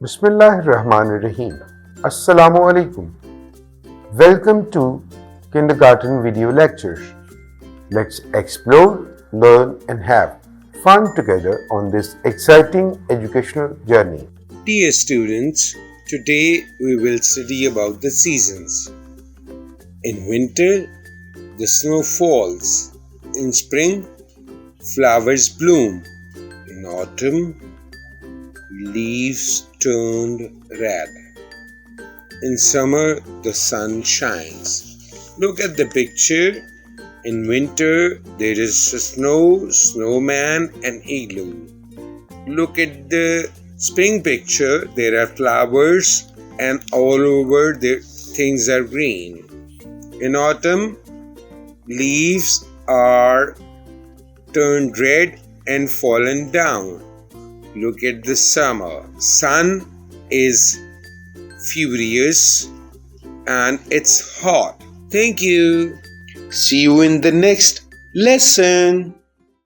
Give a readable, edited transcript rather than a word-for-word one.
Bismillahirrahmanirrahim. Assalamu alaikum. Welcome to Kindergarten Video Lectures. Let's explore, learn, and have fun together on this exciting educational journey. Dear students, today we will study about the seasons. In winter, the snow falls. In spring, flowers bloom. In autumn, leaves turn red. In summer, the sun shines. Look at the picture. In winter, there is a snowman, and igloo. Look at the spring picture. There are flowers, and all over the things are green. In autumn, leaves are turned red and fallen down. Look at the summer. Sun is furious and it's hot. Thank you. See you in the next lesson.